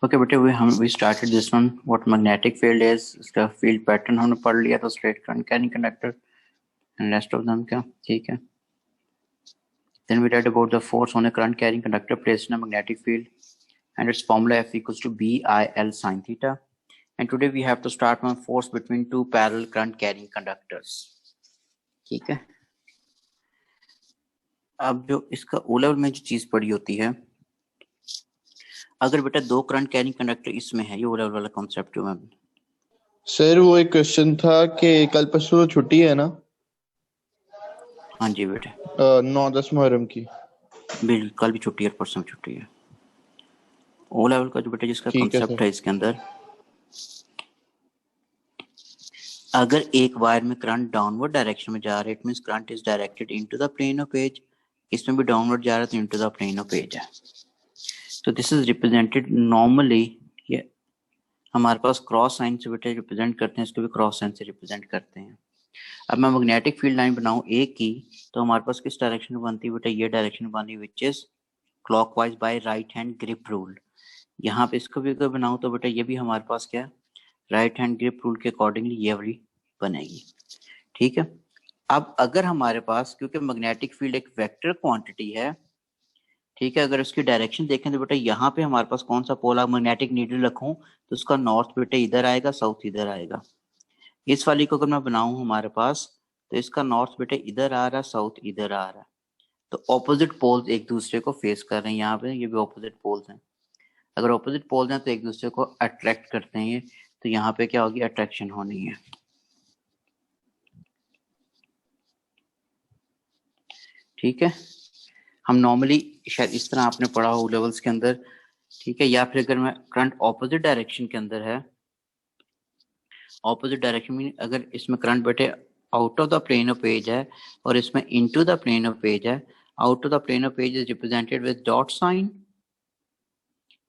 Okay बेटे we started this one what magnetic field is. इसका field pattern हमने पढ़ लिया था, straight current carrying conductor and rest of them क्या ठीक है। Then we read about the force on a current carrying conductor placed in a magnetic field and its formula F equals to BIL sin theta. And today we have to start one force between two parallel current carrying conductors. ठीक है। अब जो इसका O level में जो चीज पड़ी होती है, अगर बेटा दो करंट कैरिंग कंडक्टर इसमें है, ये ओ लेवल वाला कॉन्सेप्ट है। सर वो एक क्वेश्चन था कि कल परसों तो छुट्टी है ना? हाँ जी बेटे, 9-10 मुहर्रम की। बिल्कुल, कल भी छुट्टी है, परसों भी छुट्टी है। ओ लेवल का जो बेटा जिसका ठीक है कॉन्सेप्ट सर। है इसके अंदर, अगर एक वायर में करंट डाउनवर्ड डायरेक्शन में जा रहा है, it means current is directed into the plane of page. इसमें भी डाउनवर्ड जा रहा है तो into the plane of page है। तो दिस इज रिप्रेजेंटेड नॉर्मली, ये हमारे पास क्रॉस साइन से बेटे रिप्रेजेंट करते हैं, इसको भी क्रॉस साइन से रिप्रेजेंट करते हैं। अब मैं मैग्नेटिक फील्ड लाइन बनाऊं ए की, तो हमारे पास किस डायरेक्शन में बनती है बेटा? ये डायरेक्शन बनी which is clockwise by right hand grip rule. यहाँ पे इसको भी अगर बनाऊं तो बेटा ये भी हमारे पास क्या, राइट हैंड ग्रिप रूल के अकॉर्डिंगली ये वाली बनेगी। ठीक है। अब अगर हमारे पास, क्योंकि मैग्नेटिक फील्ड एक वेक्टर क्वांटिटी है, ठीक है, अगर उसकी डायरेक्शन देखें तो बेटा यहाँ पे हमारे पास कौन सा पोल, मैग्नेटिक नीडल रखूं तो उसका नॉर्थ बेटा इधर आएगा, साउथ इधर आएगा। इस वाली को अगर मैं बनाऊं हमारे पास, तो इसका नॉर्थ बेटा इधर आ रहा है, साउथ इधर आ रहा है। तो ऑपोजिट पोल्स एक दूसरे को फेस कर रहे हैं। यहाँ पे ये भी ऑपोजिट पोल्स हैं। अगर ऑपोजिट पोल्स हैं तो एक दूसरे को अट्रैक्ट करते हैं, तो यहाँ पे क्या होगी, अट्रैक्शन होनी है। ठीक है। हम नॉर्मली शायद इस तरह आपने पढ़ा हो लेवल्स के अंदर, ठीक है। या फिर अगर मैं करंट ऑपोजिट डायरेक्शन के अंदर है, ऑपोजिट डायरेक्शन में अगर इसमें करंट बेटे out of the plane of page है और इसमें into the plane of page है, out of the plane of page is represented with dot sign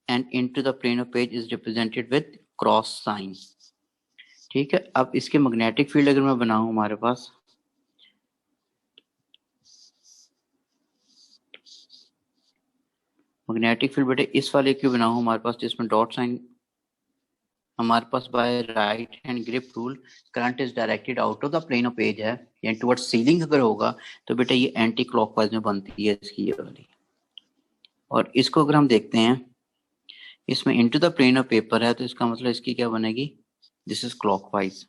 and into the plane of page is represented with cross sign. ठीक है। अब इसके magnetic field अगर मैं बनाऊं हमारे पास, मैग्नेटिक फील्ड बेटे इस वाले की बनाऊं हमारे पास, जिसमें डॉट साइन हमारे पास by right hand grip rule current is directed out of the plane of page है, यानी टुवर्ड्स सीलिंग अगर होगा तो बेटा ये एंटी क्लॉकवाइज में बनती है इसकी ये वाली। और इसको अगर हम देखते हैं, इसमें into the plane of paper है, तो इसका मतलब इसकी क्या बनेगी, दिस इज क्लॉकवाइज।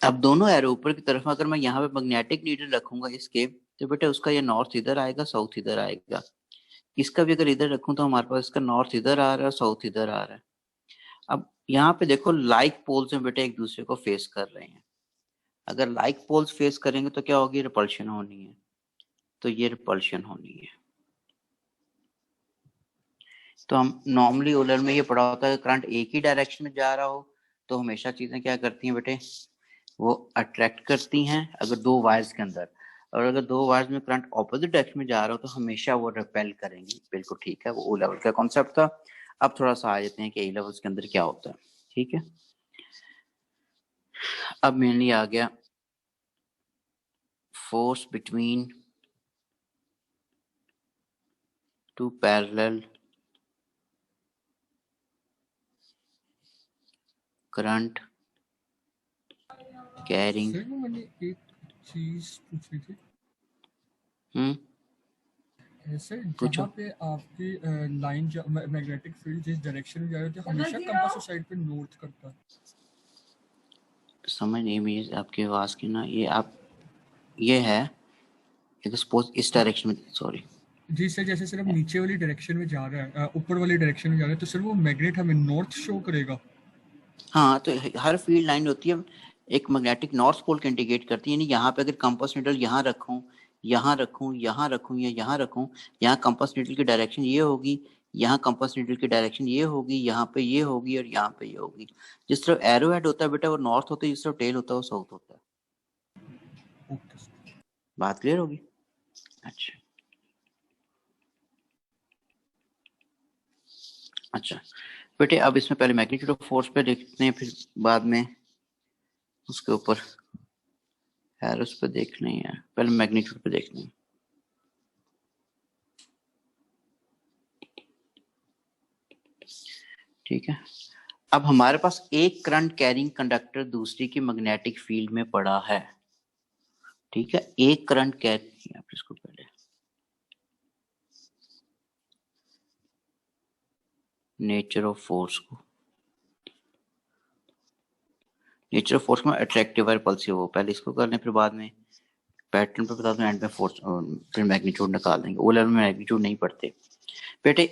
अब दोनों एरो ऊपर की तरफ, अगर मैं यहाँ पे मैग्नेटिक नीडल रखूंगा इसके, तो बेटा उसका ये नॉर्थ इधर आएगा, साउथ इधर आएगा। इसका भी अगर इधर रखूं तो हमारे पास इसका नॉर्थ इधर आ रहा है, साउथ इधर आ रहा है। अब यहाँ पे देखो लाइक पोल्स में बेटा एक दूसरे को फेस कर रहे हैं। अगर लाइक पोल्स फेस करेंगे तो क्या होगी, रिपल्शन होनी है। तो ये रिपल्शन होनी है। तो हम नॉर्मली ओलर में ये पढ़ा होता है, करंट एक ही डायरेक्शन में जा रहा हो तो हमेशा चीजें क्या करती हैं बेटे, वो अट्रैक्ट करती हैं अगर दो वायर्स के अंदर। और अगर दो वायर्स में करंट ऑपोजिट डायरेक्शन में जा रहा हो तो हमेशा वो रिपेल करेंगी। बिल्कुल ठीक है, वो ओ लेवल का कॉन्सेप्ट था। अब थोड़ा सा आ जाते हैं कि ए लेवल्स के अंदर क्या होता है। ठीक है। अब मेनली आ गया force between two parallel current carrying। Sir वो मैंने एक चीज पूछी थी। सर जहाँ पे आपकी लाइन मैग्नेटिक फील्ड जिस डायरेक्शन में जा रही होती है, हमेशा कंपास उस साइड पे नॉर्थ करता है। समझ नहीं मुझे आपकी आवाज की ना, ये आप ये है सपोज इस डायरेक्शन में, सॉरी जी सर, जैसे सर अब नीचे वाली डायरेक्शन में जा रहा है, ऊपर वाली डायरेक्शन में जा रहा है, तो सर वो मैग्नेट हमें नॉर्थ शो करेगा। हाँ, तो हर फील्ड लाइन होती है एक मैग्नेटिक नॉर्थ पोल को इंडिकेट करती है। यानी यहाँ पे अगर कंपास नीडल यहाँ रखूं, यहाँ रखूं, यहाँ रखूं या यहाँ रखूं, यहाँ कंपास नीडल की डायरेक्शन ये होगी, यहाँ कंपास नीडल की डायरेक्शन ये होगी, यहाँ पे ये होगी और यहाँ पे ये होगी। जिस तरफ एरो हेड होता है बेटा वो नॉर्थ होता है, जिस तरफ टेल होता है वो साउथ होता है। बात क्लियर होगी? अच्छा अच्छा बेटे, अब इसमें पहले मैग्नीट्यूड ऑफ फोर्स पे देखते हैं, फिर बाद में उसके ऊपर एरोस पे देखना ही है। पहले मैग्नीट्यूड पे देखना है। ठीक है, अब हमारे पास एक करंट कैरिंग कंडक्टर दूसरी की मैग्नेटिक फील्ड में पड़ा है। ठीक है, एक करंट कैरी, आप इसको पहले नेचर ऑफ फोर्स को, नेचर ऑफ फोर्स में अट्रैक्टिव और रिपल्सिव हो, पहले इसको कर लें फिर बाद में पैटर्न पे बता दूं, एंड में फोर्स फिर मैग्नीट्यूड निकाल देंगे। ओ लेवल में मैग्नीट्यूड नहीं पढ़ते बेटे।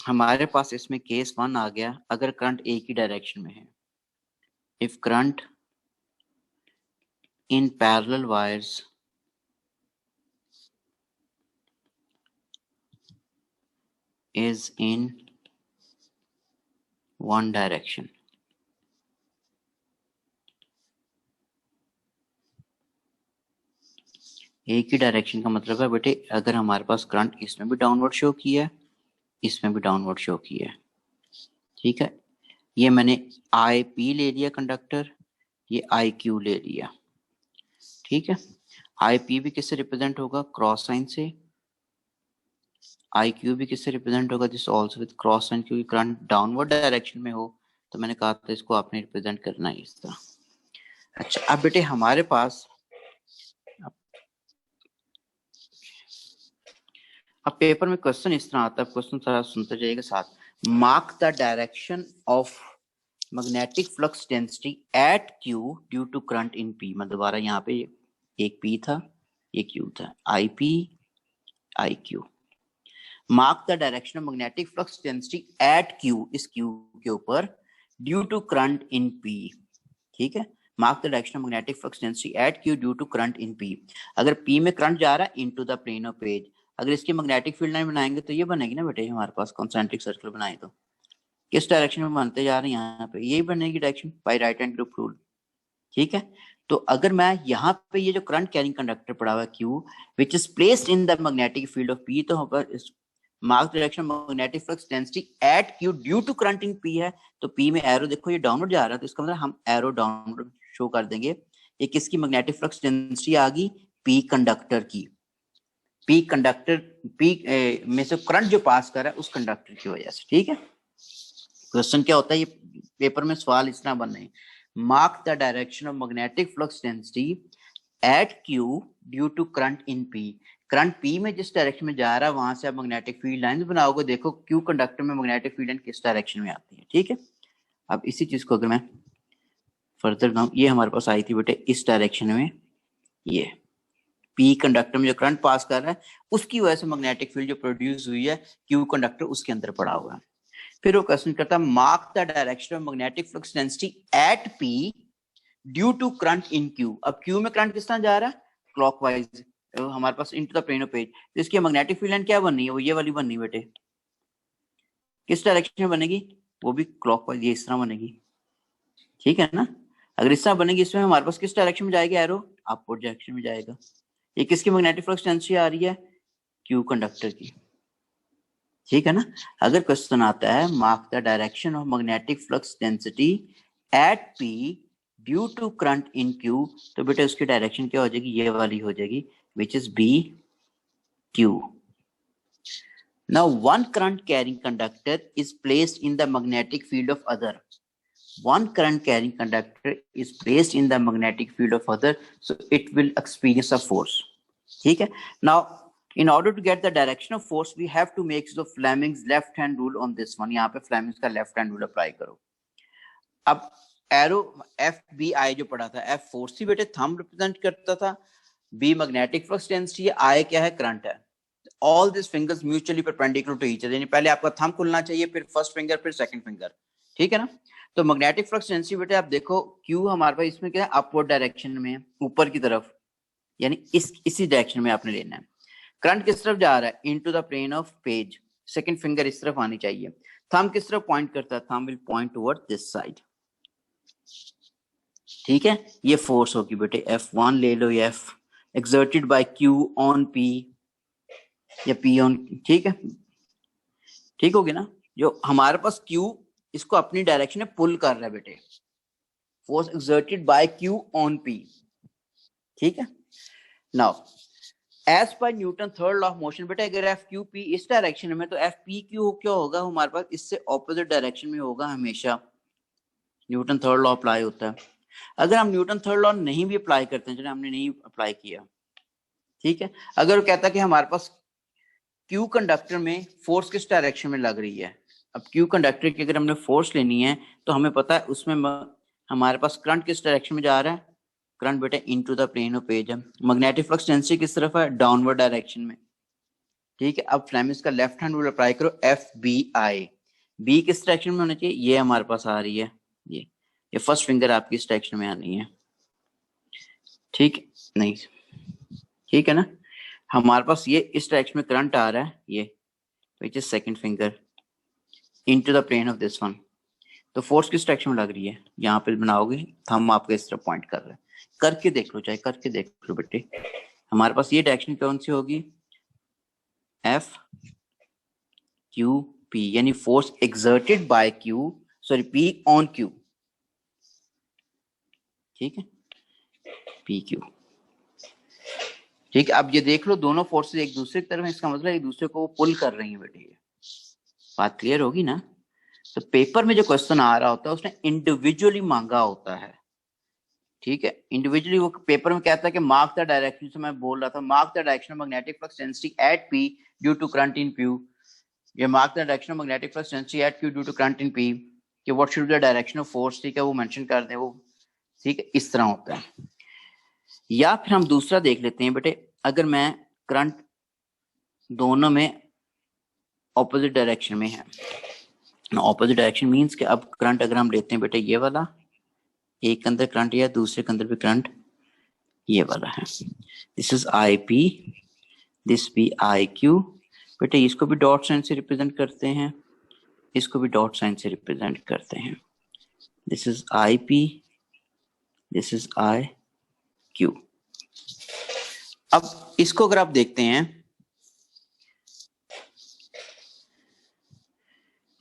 हमारे पास इसमें केस 1 आ गया, अगर करंट एक ही डायरेक्शन में है, if current in parallel wires is in one direction, एक ही डायरेक्शन का मतलब है बेटे, अगर हमारे पास करंट इसमें भी डाउनवर्ड शो किया है, इसमें भी डाउनवर्ड शो किया है। ठीक है, ये मैंने आई पी ले लिया कंडक्टर, ये आई क्यू ले लिया। ठीक है, आई पी भी किससे रिप्रेजेंट होगा, क्रॉस साइन से, आई क्यू भी किससे रिप्रेजेंट होगा, this also with cross sign, क्योंकि करंट डाउनवर्ड डायरेक्शन में हो तो मैंने कहा था इसको आपने रिप्रेजेंट करना है इस तरह। अच्छा, अब बेटे हमारे पास अब पेपर में क्वेश्चन इस तरह आता है, क्वेश्चन सारा सुनते जाइएगा साथ। Mark the direction of magnetic flux density at Q due to current in P. मैं दोबारा यहाँ पे, एक पी था, ये क्यू था, I P I Q. Mark the direction of magnetic flux density at Q, इस क्यू के ऊपर, due to current in P. ठीक है, mark the direction of magnetic flux density at Q due to current in P. अगर P में current जा रहा है into the plane of page, अगर इसकी मैग्नेटिक फील्ड लाइन बनाएंगे तो ये बनेगी ना बेटे, हमारे पास कॉन्सेंट्रिक सर्कल बनाए तो किस डायरेक्शन में बनते जा रहे हैं, यहाँ पे यही बनेगी direction by right hand group rule. ठीक है, तो अगर मैं यहाँ पे ये जो करंट कैरिंग कंडक्टर पड़ा हुआ है Q which is placed in the magnetic field of P, तो यहाँ पर mark direction magnetic flux density at Q due to current in P है, तो P में एरो देखो ये डाउनवर्ड जा रहा है, तो इसका मतलब हम एरो डाउनवर्ड शो कर देंगे। ये किसकी मैग्नेटिक फ्लक्स डेंसिटी आ गई, P कंडक्टर की, P कंडक्टर P में से करंट जो पास कर रहा है उस कंडक्टर की वजह से। ठीक है, क्वेश्चन क्या होता है, ये पेपर में सवाल इस तरह बन रहे हैं, mark the direction of magnetic flux density at Q due to current in P। Current P में जिस डायरेक्शन में जा रहा है वहां से आप मैग्नेटिक फील्ड लाइंस बनाओगे, देखो Q कंडक्टर में मैग्नेटिक फील्ड लाइन किस डायरेक्शन में आती है। ठीक है, अब इसी चीज को अगर मैं फर्दर बनाऊं, ये हमारे पास आई थी बेटे इस डायरेक्शन में, ये P कंडक्टर में जो करंट पास कर रहा है उसकी वजह से मैग्नेटिक फील्ड जो प्रोड्यूस हुई है Q कंडक्टर उसके अंदर पड़ा हुआ है। फिर वो क्वेश्चन करता है mark the direction of magnetic flux density at P due to current in Q। अब Q में करंट किस तरह जा रहा है, क्लॉकवाइज, हमारे पास into the plane of page, तो इसकी मैग्नेटिक फील्ड लाइन क्या बननी है, वो ये वाली बननी बेटे, किस डायरेक्शन में बनेगी, वो भी क्लॉकवाइज, ये इस तरह बनेगी। ठीक है ना, अगर इस तरह बनेगी इसमें हमारे पास किस डायरेक्शन में जाएगा एरो, अपवर्ड डायरेक्शन में जाएगा। ये किसकी मैग्नेटिक फ्लक्स डेंसिटी आ रही है, Q कंडक्टर की। ठीक है ना, अगर क्वेश्चन आता है mark the direction of magnetic flux density at P due to current in Q, तो बेटा उसकी डायरेक्शन क्या हो जाएगी, ये वाली हो जाएगी, which is B Q। Now one current carrying conductor is placed in the magnetic field of other. One current carrying conductor is placed in the magnetic field of other, so it will experience a force. ठीक है, now in order to get the direction of force we have to make use of Fleming's left hand rule on this one। यहाँ पे Fleming's का left hand rule apply करो। अब arrow FBI जो पढ़ा था, F फोर्स ही बेटे thumb represent करता था, B मैग्नेटिक फ्लक्स डेंसिटी है, I क्या है, करंट है। All these fingers mutually perpendicular to each other, यानी पहले आपका थंब खुलना चाहिए, फिर फर्स्ट फिंगर, फिर सेकंड फिंगर। ठीक है ना, तो मैग्नेटिक फ्लक्स डेंसिटी बेटे आप देखो Q हमारे पास इसमें क्या है, अपवर्ड डायरेक्शन में, ऊपर की तरफ, यानी इसी डायरेक्शन में आपने लेना है। करंट किस तरफ जा रहा है, into the plane of page, second finger इस तरफ आनी चाहिए, थंब किस तरफ पॉइंट करता है, thumb will point toward this side. ठीक है, ये फोर्स होगी बेटे F1 ले लो, F exerted by Q on P या P ऑन, ठीक है, ठीक होगी ना, जो हमारे पास Q इसको अपनी डायरेक्शन में पुल कर रहा है बेटे, force exerted by Q on P। ठीक है, now as per Newton third law of motion, बेटा अगर एफ क्यू पी इस डायरेक्शन में, तो एफ पी क्यू क्या होगा हमारे पास, इससे ऑपोजिट डायरेक्शन में होगा हमेशा। न्यूटन थर्ड लॉ अप्लाई होता है। अगर हम न्यूटन थर्ड लॉ नहीं भी अप्लाई करते हैं, चलो हमने नहीं अप्लाई किया, ठीक है, अगर वो कहता है कि हमारे पास क्यू कंडक्टर में फोर्स किस डायरेक्शन में लग रही है, अब क्यू कंडक्टर की अगर हमने फोर्स लेनी है तो हमें पता है उसमें हमारे पास करंट किस डायरेक्शन में जा रहा है, करंट बेटा into the plane of page है। मैग्नेटिक फ्लक्स डेंसिटी किस तरफ है, डाउनवर्ड डायरेक्शन में, ठीक है। अब फ्लेमिंग्स का लेफ्ट हैंड रूल अप्लाई करो, एफ बी आई, बी किस डायरेक्शन में होना चाहिए, ये हमारे पास आ रही है, ये फर्स्ट फिंगर आपकी इस डायरेक्शन में आनी है, ठीक नहीं, ठीक है ना। हमारे पास ये इस डायरेक्शन में करंट आ रहा है, ये which is second finger into the plane of this one, तो फोर्स किस डायरेक्शन में लग रही है, यहाँ पे बनाओगे, हम आपको इस तरफ पॉइंट कर रहे हैं, करके देख लो, चाहे करके देख लो बेटे। हमारे पास ये डायरेक्शन कौन सी होगी, एफ क्यू पी, यानी force exerted bye Q, sorry P on Q, ठीक है, पी क्यू, ठीक है। अब ये देख लो दोनों फोर्सेस एक दूसरे की तरफ है, इसका मतलब एक दूसरे को पुल कर रही है बेटे, ये बात क्लियर होगी ना। तो पेपर में जो क्वेश्चन आ रहा होता है उसने इंडिविजुअली मांगा होता है, ठीक है, इंडिविजुअली वो पेपर में कहता है कि मार्क द डायरेक्शन, से मैं बोल रहा था mark the direction of magnetic flux density at P due to current in P, ये mark the direction of magnetic flux density at Q due to current in P, कि what should be the direction of force, ठीक है, वो mention कर दे वो, ठीक है, इस तरह होता है। या फिर हम दूसरा देख लेते हैं बेटे, अगर मैं करंट दोनों में ऑपोजिट डायरेक्शन में है, ऑपोजिट डायरेक्शन मींस कि अब करंट अगर हम लेते हैं बेटे ये वाला, एक के अंदर करंट या दूसरे के अंदर भी करंट ये वाला है, this is I P, this भी आई क्यू, बेटे इसको भी डॉट साइन से रिप्रेजेंट करते हैं, इसको भी डॉट साइन से रिप्रेजेंट करते हैं, this is I P, this is I Q. अब इसको अगर आप देखते हैं,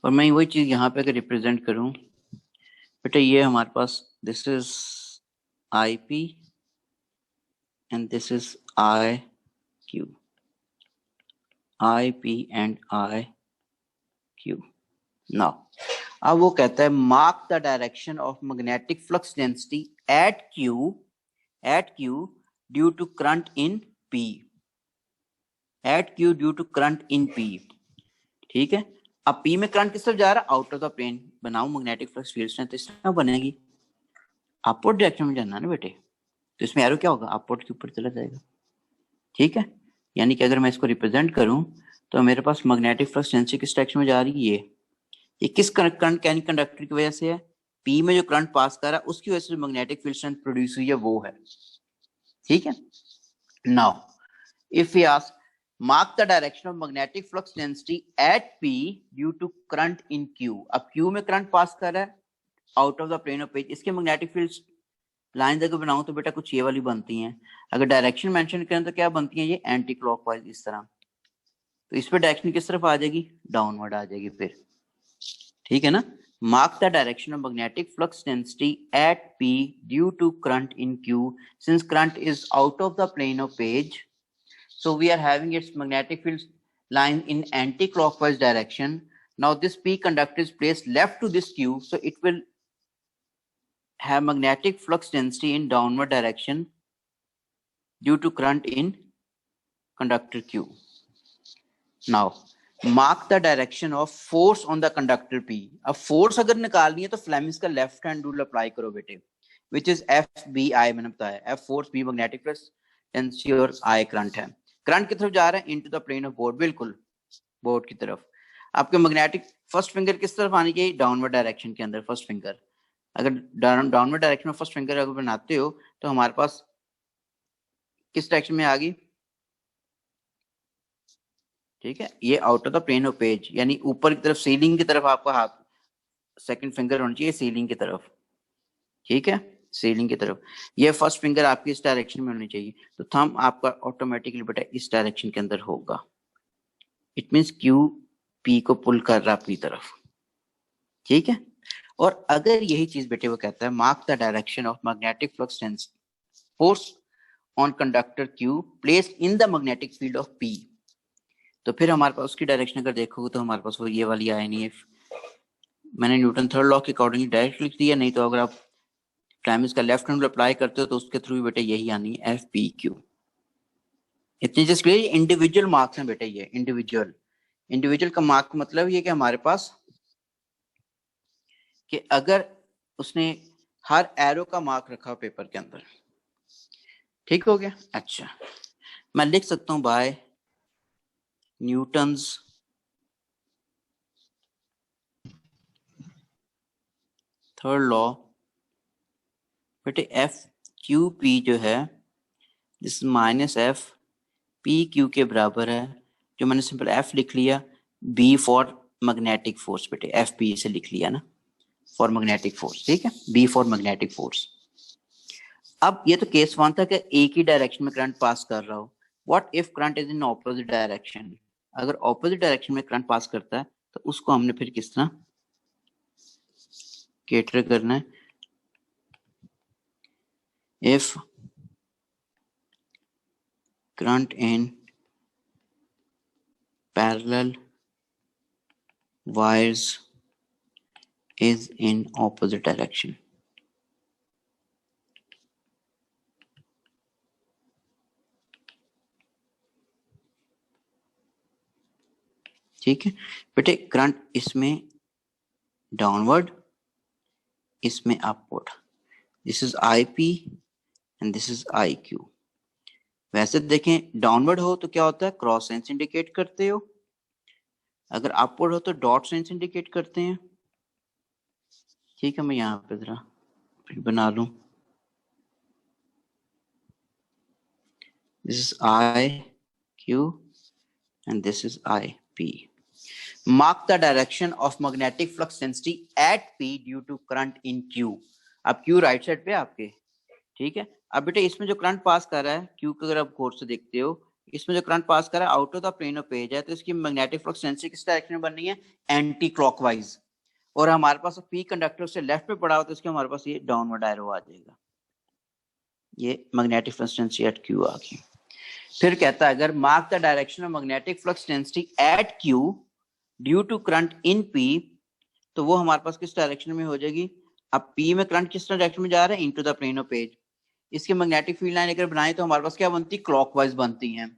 और मैं वही चीज यहाँ पे अगर रिप्रेजेंट करूं बेटा, ये हमारे पास this is I P and this is I Q, I P and I Q. Now अब वो कहता है mark the direction of magnetic flux density at Q due to current in P, at Q due to current in P, ठीक है। अब P में current किस तरफ जा रहा है, आउट ऑफ द प्लेन, बनाओ मैग्नेटिक फ्लक्स फील्ड स्ट्रेंथ, इस तरह बनेगी, अपवर्ड डायरेक्शन में जाना ना बेटे, तो इसमें एरो क्या होगा, अपवर्ड के ऊपर चला जाएगा, ठीक है। यानी कि अगर मैं इसको रिप्रेजेंट करूं तो मेरे पास मैग्नेटिक फ्लक्स डेंसिटी किस डायरेक्शन में जा रही है, ये किस करंट कैन कंडक्टर की वजह से है, पी में जो करंट पास कर रहा है उसकी वजह से जो मैग्नेटिक फील्ड स्ट्रेंथ प्रोड्यूस हुई है वो है, ठीक है। Now if we ask mark the direction of magnetic flux density at P due to current in Q, अब क्यू में करंट पास कर रहा है out of the plane of page, इसके मैग्नेटिक फील्ड लाइन अगर बनाऊं तो बेटा कुछ ये वाली बनती हैं, अगर डायरेक्शन मेंशन करें तो क्या बनती है, ये एंटी क्लॉकवाइज इस तरह, तो इस पे डायरेक्शन किस तरफ आ जाएगी, डाउनवर्ड आ जाएगी फिर, ठीक है ना। Mark the direction of magnetic flux density at P due to current in Q, since current is out of the plane of page, so we are having its magnetic field line in anti-clockwise direction. Now this p conductor is placed left to this q, so it will have magnetic flux density in downward direction due to current in conductor q. Now mark the direction of force on the conductor p. अब force अगर निकालनी है तो Fleming's का left hand rule apply करो बेटे, which is FBI, मैंने बताया, F force, B magnetic flux density और I करंट है, करंट की तरफ जा रहा है into the plane of board, बिल्कुल बोर्ड की तरफ। आपके मैग्नेटिक फर्स्ट फिंगर किस तरफ आनी चाहिए, डाउनवर्ड डायरेक्शन के अंदर फर्स्ट फिंगर, अगर डाउनवर्ड डायरेक्शन में फर्स्ट फिंगर अगर बनाते हो तो हमारे पास किस डायरेक्शन में आ गई, ठीक है, ये out of the plane of page, यानी ऊपर की तरफ सीलिंग की तरफ आपका हाथ सेकंड फिंगर होना चाहिए, सीलिंग की तरफ, ठीक है, सीलिंग की तरफ, ये फर्स्ट फिंगर आपकी इस डायरेक्शन में होनी चाहिए, तो थंब आपका ऑटोमेटिकली बेटा इस डायरेक्शन के अंदर होगा, इट मींस क्यू पी को पुल कर रहा अपनी तरफ, ठीक है। और अगर यही चीज बेटे वो कहता है mark the direction of magnetic flux density force on conductor Q placed in the magnetic field of P। तो फिर हमारे पास उसकी डायरेक्शन अगर देखोगे तो हमारे पास वो ये वाली आए नहीं है। मैंने न्यूटन थर्ड लॉ के अकॉर्डिंग डायरेक्ट लिख दिया, नहीं तो अगर आप फ्लेमिंग्स का लेफ्ट हैंड अप्लाई करते हो तो उसके थ्रू बेटा यही आनी है FPQ। इतनी जस्ट क्लियर। इंडिविजुअल मार्क्स हैं बेटा, ये इंडिविजुअल का मार्क मतलब ये कि हमारे पास कि अगर उसने हर एरो का मार्क रखा पेपर के अंदर, ठीक हो गया। अच्छा, मैं लिख सकता हूं बाय न्यूटन्स थर्ड लॉ बेटे FQP जो है दिस माइनस FPQ के बराबर है, जो मैंने सिंपल F लिख लिया, B फॉर मैग्नेटिक फोर्स बेटे, FP से लिख लिया ना, फॉर मैग्नेटिक फोर्स, ठीक है, B फॉर मैग्नेटिक फोर्स। अब ये तो केस वन था कि एक ही डायरेक्शन में करंट पास कर रहा हो। What if current is in opposite direction? अगर ऑपोजिट डायरेक्शन में करंट पास करता है तो उसको हमने फिर किस तरह कैटर करना है? If current in parallel wires is in opposite direction, ठीक है बेटे। करंट इसमें डाउनवर्ड, इसमें upward, this is IP and this is IQ। वैसे देखें डाउनवर्ड हो तो क्या होता है, क्रॉस सेंस इंडिकेट करते हो, अगर अपवर्ड हो तो डॉट सेंस इंडिकेट करते हैं, ठीक है। मैं यहाँ पे जरा फिर बना लूं, this is IQ and this is IP. Mark the direction of magnetic flux density at P due to current in Q। अब Q राइट साइड पे आपके, ठीक है। अब बेटे इसमें जो करंट पास कर रहा है Q को अगर आप गौर से देखते हो, इसमें जो करंट पास कर रहा है out of the plane of page है, तो इसकी मैग्नेटिक फ्लक्स डेंसिटी किस डायरेक्शन में बननी है, एंटी क्लॉकवाइज। और हमारे पास P कंडक्टर से लेफ्ट पे पड़ा हो तो इसके हमारे पास ये डाउनवर्ड एरो आ जाएगा, ये magnetic flux density at Q आ गई। फिर कहता है अगर mark the direction of magnetic flux density at Q due to current in P, तो वो हमारे पास किस डायरेक्शन में हो जाएगी। अब P में करंट किस डायरेक्शन में जा रहा है, into the plane of page. इसके मैग्नेटिक फील्ड लाइन अगर बनाए तो हमारे पास क्या बनती है, क्लॉकवाइज बनती है।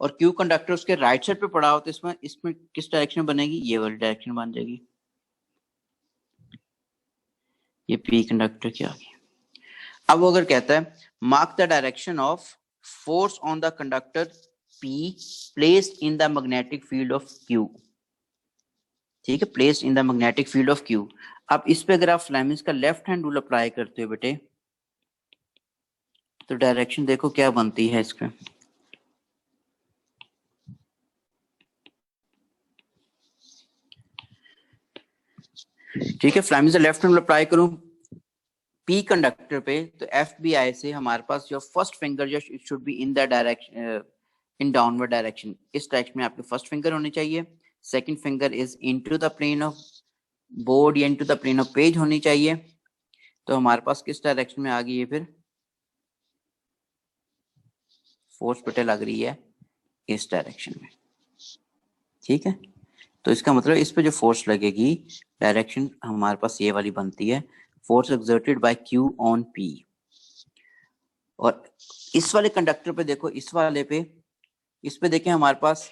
और Q कंडक्टर उसके राइट साइड पे पड़ा हो तो इसमें किस डायरेक्शन में बनेगी, ये वाली डायरेक्शन बन जाएगी। ये P कंडक्टर की आ गई। अब वो अगर कहता है mark the direction of force on the conductor P placed in the magnetic field of Q, ठीक है, placed in the magnetic field of Q। अब इस पे अगर आप फ्लेमिंग्स का लेफ्ट हैंड रूल अप्लाई करते हो बेटे, तो डायरेक्शन देखो क्या बनती है इसका, ठीक है। फ्लेमिंग्स का लेफ्ट हैंड रूल अप्लाई करूं P कंडक्टर पे, तो FBI से हमारे पास जो फर्स्ट फिंगर जो it should be in the direction, in downward direction, इस डायरेक्शन में आपके फर्स्ट फिंगर होनी चाहिए। Second finger is into the plane of board या into the plane of page होनी चाहिए। तो हमारे पास किस डायरेक्शन में आ गई है, फिर फोर्स बेटे लग रही है इस डायरेक्शन में, ठीक है। तो इसका मतलब इस पे जो फोर्स लगेगी डायरेक्शन हमारे पास ये वाली बनती है, force exerted by Q on P। और इस वाले कंडक्टर पे देखो, इस वाले पे, इस पे देखें हमारे पास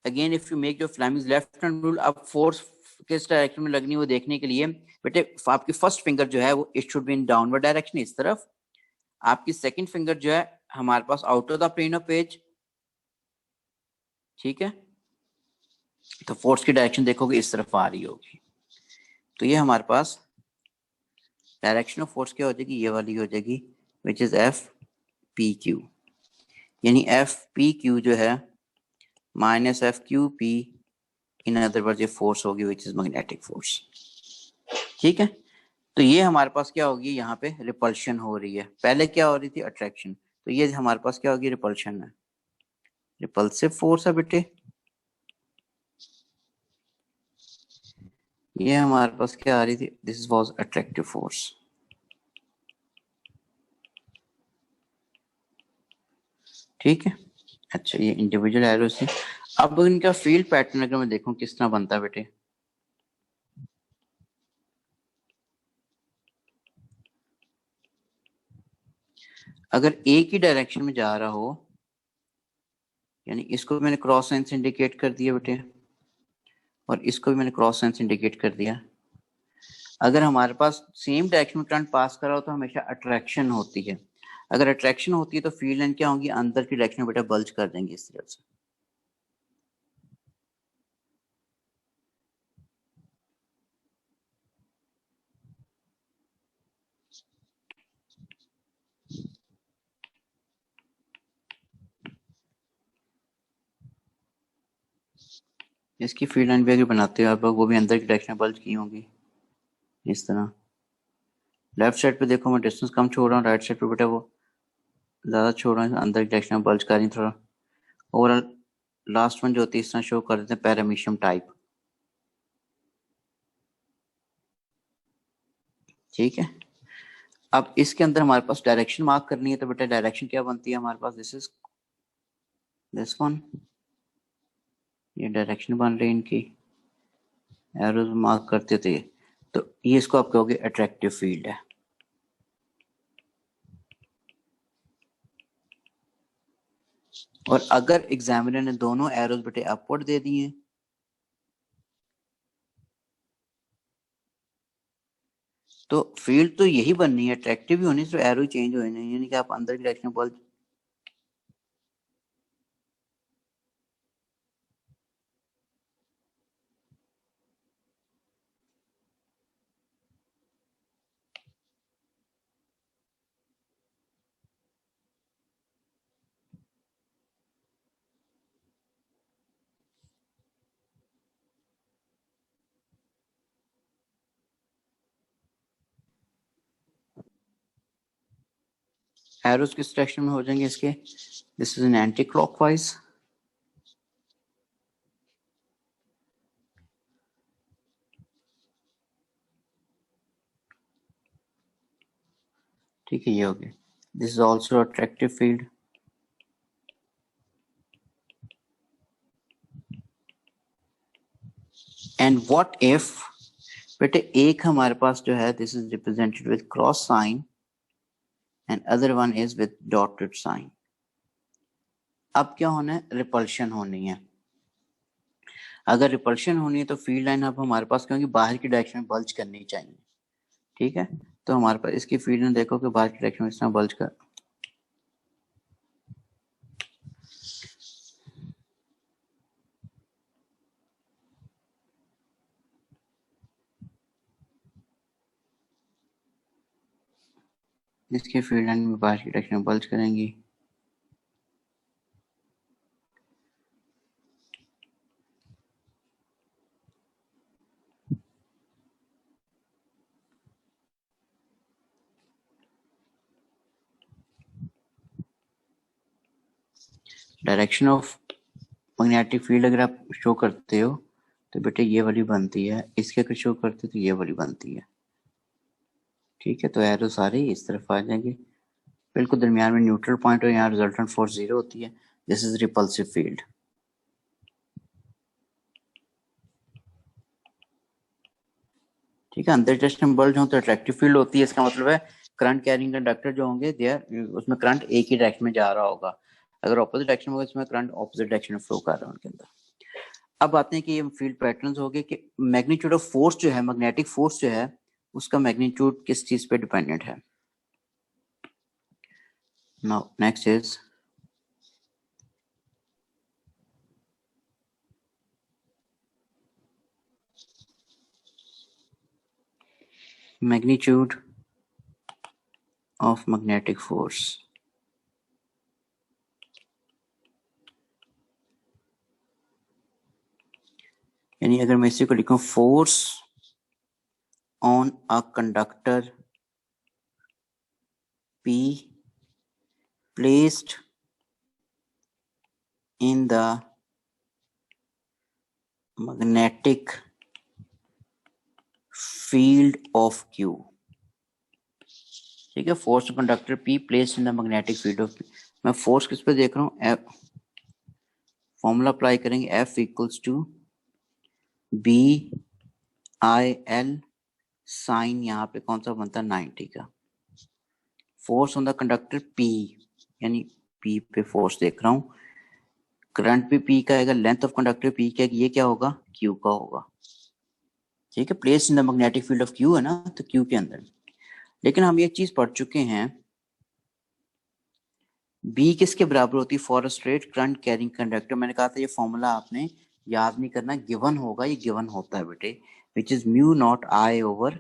again if you make your Fleming's left hand rule, अब फोर्स किस डायरेक्शन में लगनी है वो देखने के लिए बेटे आपकी फर्स्ट फिंगर जो है वो it should be in downward direction, इस तरफ। आपकी सेकंड फिंगर जो है हमारे पास out of the plane of page, ठीक है। तो फोर्स की डायरेक्शन देखोगे इस तरफ आ रही होगी, तो ये हमारे पास डायरेक्शन ऑफ फोर्स क्या हो जाएगी, ये वाली हो जाएगी, विच इज FPQ। यानी FPQ जो है minus FQP, in other words ये फोर्स होगी विच इज मैग्नेटिक फोर्स, ठीक है। तो ये हमारे पास क्या होगी, यहाँ पे रिपल्शन हो रही है, पहले क्या हो रही थी, अट्रैक्शन। तो ये हमारे पास क्या होगी, रिपल्शन है, रिपल्सिव फोर्स है बेटे। ये हमारे पास क्या आ रही थी, दिस वाज अट्रैक्टिव फोर्स। ठीक है। अच्छा, ये इंडिविजुअल एरोस थी। अब इनका फील्ड पैटर्न अगर मैं देखूं किस तरह बनता है बेटे, अगर एक ही डायरेक्शन में जा रहा हो, यानी इसको मैंने क्रॉस साइन से इंडिकेट कर दिया बेटे, और इसको भी मैंने क्रॉस साइन से इंडिकेट कर दिया। अगर हमारे पास सेम डायरेक्शन में करंट पास कर रहा हो तो हमेशा अट्रैक्शन होती है। अगर अट्रैक्शन होती है तो फील्ड लाइन क्या होगी, अंदर की डायरेक्शन में बेटा बल्ज कर देंगे इस तरह से। इसकी फील्ड लाइन भी अगर बनाते हो आप लोग, वो भी अंदर की डायरेक्शन में बल्ज की होंगी इस तरह। लेफ्ट साइड पे देखो मैं डिस्टेंस कम छोड़ रहा हूँ, राइट साइड पे बेटा वो ज्यादा छोड़ रहा हूँ, अंदर की डायरेक्शन में बल्ज कर रही थोड़ा। ओवरऑल लास्ट वन जो होती है इस तरह शो कर देते हैं पैरामीशियम टाइप। ठीक है। अब इसके अंदर हमारे पास डायरेक्शन मार्क करनी है, तो बेटा डायरेक्शन क्या बनती है हमारे पास, दिस इज दिस वन, ये डायरेक्शन बन रही है इनकी, एरोज मार्क करते थे, तो ये इसको आप कहोगे अट्रैक्टिव फील्ड है। और अगर एग्जामिनर ने दोनों एरोज बेटे अपवर्ड दे दिए, तो फील्ड तो यही बननी है, अट्रैक्टिव ही होनी, तो एरो चेंज हो नहीं, यानी कि आप अंदर की डायरेक्शन बल्ज। एरोज किस डायरेक्शन में हो जाएंगे इसके, this is an anticlockwise, ठीक है, ये हो गया। This is also attractive field. And what if बेटे एक हमारे पास जो है this is represented with cross sign and other one is with dotted sign. अब क्या होना है, रिपल्शन होनी है। अगर रिपल्शन होनी है तो फील्ड लाइन अब हमारे पास क्योंकि बाहर की डायरेक्शन में बल्ज करनी चाहिए। ठीक है, तो हमारे पास इसकी फील्ड लाइन देखो कि बाहर की डायरेक्शन में इस तरह बल्ज कर, इसकी फील्ड लाइन में बाहर की डायरेक्शन में बल्ज करेंगी। डायरेक्शन ऑफ मैग्नेटिक फील्ड अगर आप शो करते हो तो बेटे ये वाली बनती है, इसके अगर शो करते हो तो ये वाली बनती है। ठीक है, तो एरो सारे इस तरफ आ जाएंगे, बिल्कुल दरमियान में न्यूट्रल पॉइंट और यहाँ रिजल्टेंट फोर्स 0 होती है। This is repulsive field. ठीक है, अंदर डायरेक्शन बल्ज हो तो अट्रैक्टिव फील्ड होती है, इसका मतलब है करंट कैरिंग कंडक्टर जो होंगे देयर उसमें करंट एक ही डायरेक्शन में जा रहा होगा। अगर ऑपोजिट डायरेक्शन में होगा इसमें करंट ऑपोजिट डायरेक्शन में फ्लो कर रहा है उनके अंदर। अब आते हैं कि ये फील्ड पैटर्न्स हो गए कि मैग्नीट्यूड ऑफ फोर्स जो है, मैग्नेटिक फोर्स जो है उसका मैग्नीट्यूड किस चीज पे डिपेंडेंट है। Now next is magnitude of magnetic force। यानी अगर मैं इसी को लिखूं, force on a conductor P placed in the magnetic field of Q। ठीक है, force conductor P placed in the magnetic field of Q। मैं फोर्स किस पे देख रहा हूँ, एफ, फॉर्मूला अप्लाई करेंगे, F equals to BIL sine यहाँ पे कौन सा बनता है 90 का, force on the conductor P, यानी P पे फोर्स देख रहा हूँ, करंट भी P का आएगा, लेंथ ऑफ कंडक्टर P का, ये क्या होगा Q का होगा, ठीक है, place in the magnetic field of Q है ना, तो Q के अंदर। लेकिन हम ये चीज पढ़ चुके हैं, B किसके बराबर होती है for a straight current carrying conductor, मैंने कहा था ये फॉर्मूला आपने याद नहीं करना, गिवन होगा, ये गिवन होता है बेटे, which is mu not I over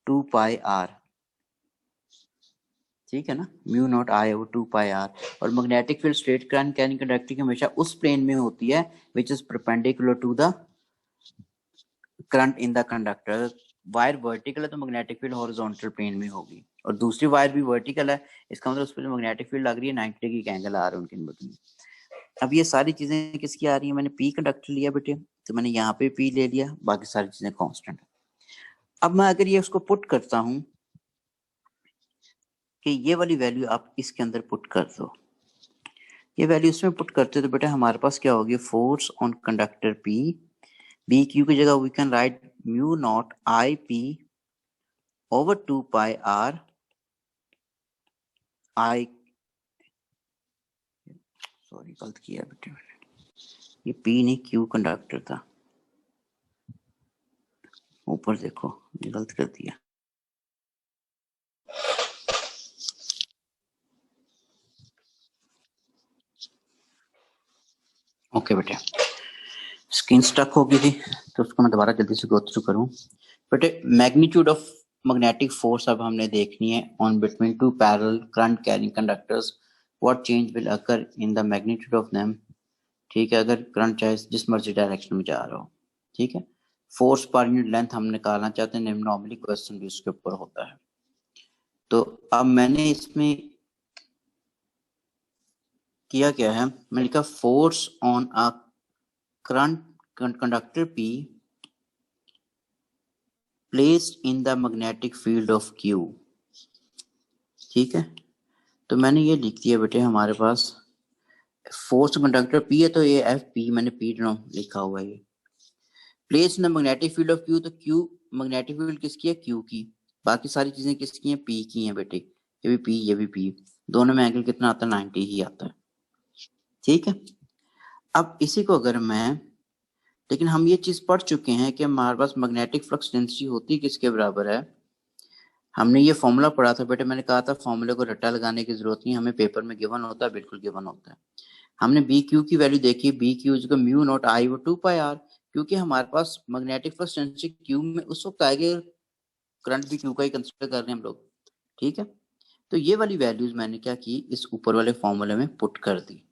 2 pi R, ठीक है ना, mu not I over 2 pi R। और magnetic field straight current carrying conductor की हमेशा उस प्लेन में होती है which is perpendicular to the current in the conductor. Wire vertical है तो मैग्नेटिक फील्ड हॉरिजॉन्टल प्लेन में होगी, और दूसरी वायर भी वर्टिकल है, इसका मतलब उस पर जो मैग्नेटिक फील्ड लग रही है 90 डिग्री का एंगल आ रहा है उनके बीच। अब ये सारी चीजें किसकी आ रही है, मैंने पी कंडक्टर लिया बेटे, तो मैंने यहाँ पे पी ले लिया, बाकी सारी चीजें कांस्टेंट। अब मैं अगर ये उसको पुट करता हूँ कि ये वाली वैल्यू आप इसके अंदर पुट कर दो, ये वैल्यू इसमें पुट करते तो बेटा हमारे पास क्या होगी, force on conductor P, B Q की जगह we can write mu not I P over 2 pi R I, sorry गलत किया बेटे मैंने, ये पी नहीं क्यू कंडक्टर था, ऊपर देखो ये गलत कर दिया। ओके बेटे, स्क्रीन स्टक हो गई थी तो उसको मैं दोबारा जल्दी से गो थ्रू करूं। बेटे मैग्नीट्यूड ऑफ मैग्नेटिक फोर्स अब हमने देखनी है on between two parallel current carrying conductors, what change will occur in the magnitude of them, ठीक है, अगर करंट चाहे जिस मर्जी डायरेक्शन में जा रहा हो, ठीक है। फोर्स पर यूनिट लेंथ हम निकालना चाहते हैं, नॉर्मली क्वेश्चन भी उसके ऊपर होता है। तो अब मैंने इसमें किया क्या है, मैंने लिखा force on a current conductor P placed in the magnetic field of Q, ठीक है। तो मैंने ये लिख दिया बेटे, हमारे पास फोर्स कंडक्टर P है तो ये FP मैंने P लिखा हुआ है, ये place in the magnetic field of Q, तो Q मैग्नेटिक फील्ड किसकी है, Q की, बाकी सारी चीजें किसकी हैं, P की हैं बेटे, ये भी P ये भी P, दोनों में एंगल कितना आता है 90 ही आता है, ठीक है। अब इसी को अगर मैं, लेकिन हम ये चीज पढ़ चुके हैं कि हमारे पास मैग्नेटिक फ्लक्स डेंसिटी होती किसके बराबर है, हमने ये फॉर्मूला पढ़ा था बेटे, मैंने कहा था फॉर्मूले को रट्टा लगाने की जरूरत नहीं, हमें पेपर में गिवन होता है, बिल्कुल गिवन होता है। हमने बी क्यू की वैल्यू देखी, B Q is mu not I वो 2 पाई आर, क्योंकि हमारे पास मैग्नेटिक फ्लक्स डेंसिटी क्यू में उस वक्त आएगा, करंट भी क्यू का ही कंसीडर कर रहे हैं हम लोग, ठीक है। तो ये वाली वैल्यूज मैंने क्या की, इस ऊपर वाले फॉर्मूले में पुट कर दी।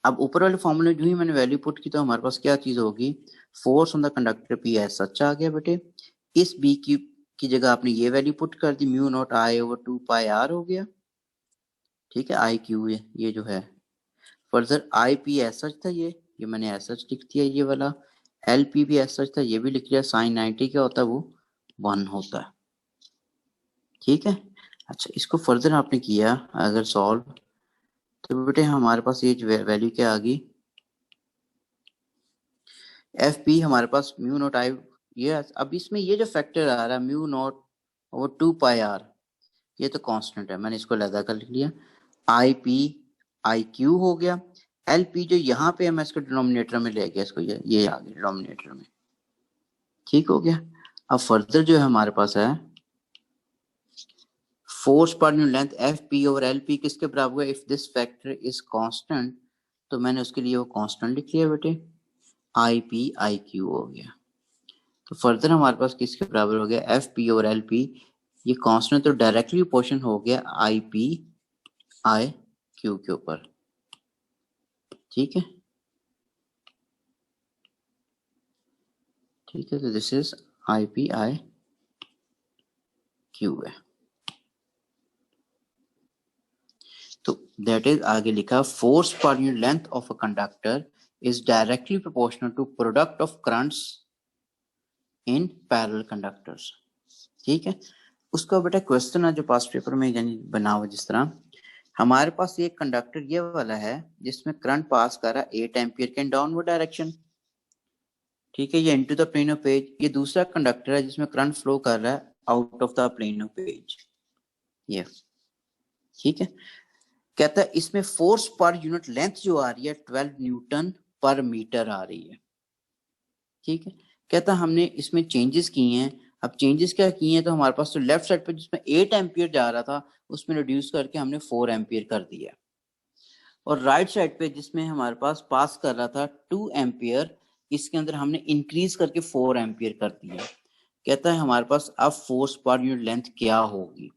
अब ऊपर वाले फॉर्मूले जो ही मैंने वैल्यू पुट की तो हमारे पास क्या चीज होगी, force on the conductor P as such आ गया बेटे, इस बी क्यू की जगह आपने ये वैल्यू पुट कर दी, mu not I over 2 pi R हो गया, ठीक है, आई क्यू ये जो है, further I P as such था, ये मैंने एस सच लिख दिया, ये वाला एल पी भी एस सच था, ये भी लिख लिया, साइन 90 क्या होता है वो 1 होता है, ठीक है। अच्छा इसको फर्दर आपने किया अगर सॉल्व, तो बेटे हमारे पास ये वैल्यू क्या आ गई, एफ पी हमारे पास म्यू नॉट आई, ये अब इसमें ये जो फैक्टर आ रहा है mu not over 2 pi R, ये तो कांस्टेंट है, मैंने इसको लहदा कर लिख लिया, आई पी आई क्यू हो गया, एल पी जो यहाँ पे है मैं इसको डिनोमिनेटर में ले गया, इसको ये आ गया डिनोमिनेटर में, ठीक हो गया। अब फर्दर जो है हमारे पास है force per unit length F P over L P किसके बराबर है, if this factor is constant, तो मैंने उसके लिए वो कांस्टेंट लिख लिया बेटे, आई पी आई क्यू हो गया। तो फर्दर हमारे पास किसके बराबर हो गया, F P over L P, ये कांस्टेंट तो डायरेक्टली प्रोपोर्शन हो गया आई पी आई क्यू के ऊपर, ठीक है, ठीक है। तो this is I P I Q है, तो दैट इज आगे लिखा force per unit length of a conductor is directly proportional to product of currents in parallel conductors, ठीक है। उसका बेटा क्वेश्चन है जो पास्ट पेपर में यानी बना हुआ, जिस तरह हमारे पास ये कंडक्टर ये वाला है जिसमें करंट पास कर रहा है 8 एम्पियर के डाउनवर्ड डायरेक्शन, ठीक है, ये into the plane of page. ये दूसरा कंडक्टर है जिसमें करंट फ्लो कर रहा है out of the plane of page, ये ठीक है। कहता है इसमें फोर्स पर यूनिट लेंथ जो आ रही है 12 न्यूटन पर मीटर आ रही है, ठीक है। कहता हमने इसमें चेंजेस किए हैं। अब चेंजेस क्या किए हैं, तो हमारे पास तो लेफ्ट साइड पर जिसमें 8 एम्पियर जा रहा था उसमें रिड्यूस करके हमने 4 एम्पियर कर दिया, और राइट साइड पे जिसमें हमारे पास पास कर रहा था 2 एम्पियर, इसके अंदर हमने इंक्रीज करके 4 एम्पियर कर दिया। कहता है हमारे पास अब फोर्स पर यूनिट लेंथ क्या होगी,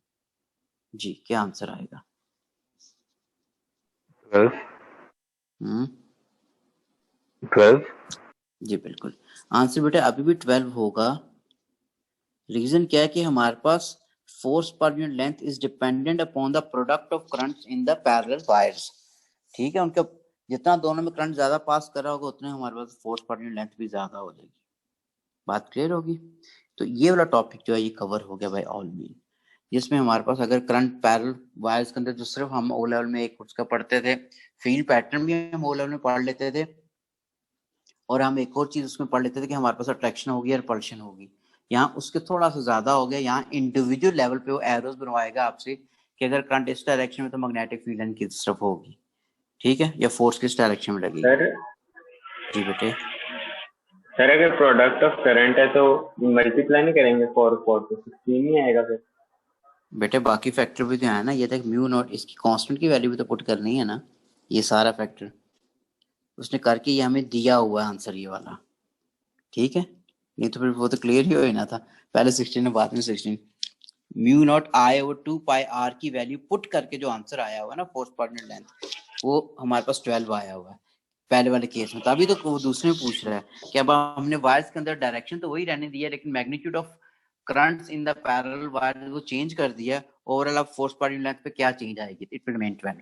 जी क्या आंसर आएगा? 12 जी बिल्कुल, आंसर बेटा अभी भी 12 होगा। रीजन क्या है कि हमारे पास force per unit length is dependent upon the product of currents in the parallel wires, ठीक है। उनका जितना दोनों में करंट ज्यादा पास कर रहा होगा उतने हमारे पास फोर्स पर यूनिट लेंथ भी ज्यादा हो जाएगी। बात क्लियर होगी? तो ये वाला टॉपिक जो है ये कवर हो गया भाई ऑल मीन, जिसमें हमारे पास अगर करंट पैरेलल वायर्स के अंदर जो सिर्फ हम ओ लेवल में एक उसका पढ़ते थे, फील्ड पैटर्न भी हम ओ लेवल में पढ़ लेते थे, और हम एक और चीज उसमें पढ़ लेते थे कि हमारे पास अट्रैक्शन होगी या रिपल्शन होगी। यहाँ उसके थोड़ा सा ज्यादा हो गया, यहाँ इंडिविजुअल लेवल पे वो एरोज बनवाएगा आपसे कि अगर करंट इस डायरेक्शन में तो मैग्नेटिक फील्ड किस तरफ होगी, ठीक है, या फोर्स किस डायरेक्शन में लगेगी। सर जी बेटे, सर अगर प्रोडक्ट ऑफ करंट है तो मल्टीप्लाई नहीं करेंगे 4 तो 16 नहीं आएगा फिर? बेटे बाकी फैक्टर भी तो है ना, ये तक म्यू नॉट इसकी कांस्टेंट की वैल्यू भी तो पुट करनी है ना, ये सारा फैक्टर उसने करके ये हमें दिया हुआ है आंसर ये वाला, ठीक है। नहीं तो फिर वो तो क्लियर ही हो ना था, पहले 16 बाद में 16। Mu not I over 2 pi R की वैल्यू पुट करके जो आंसर आया हुआ है ना फोर्स पर यूनिट लेंथ, वो हमारे पास 12 आया हुआ है पहले वाले केस में। तभी तो वो दूसरे में पूछ रहा है कि अब हमने वायर्स के अंदर डायरेक्शन तो वही रहने दिया, लेकिन magnitude of currents in the parallel wire वो चेंज कर दिया। ओवरऑल अब फोर्स पर यूनिट लेंथ पे क्या चेंज आएगी, इट विल रिमेन 12,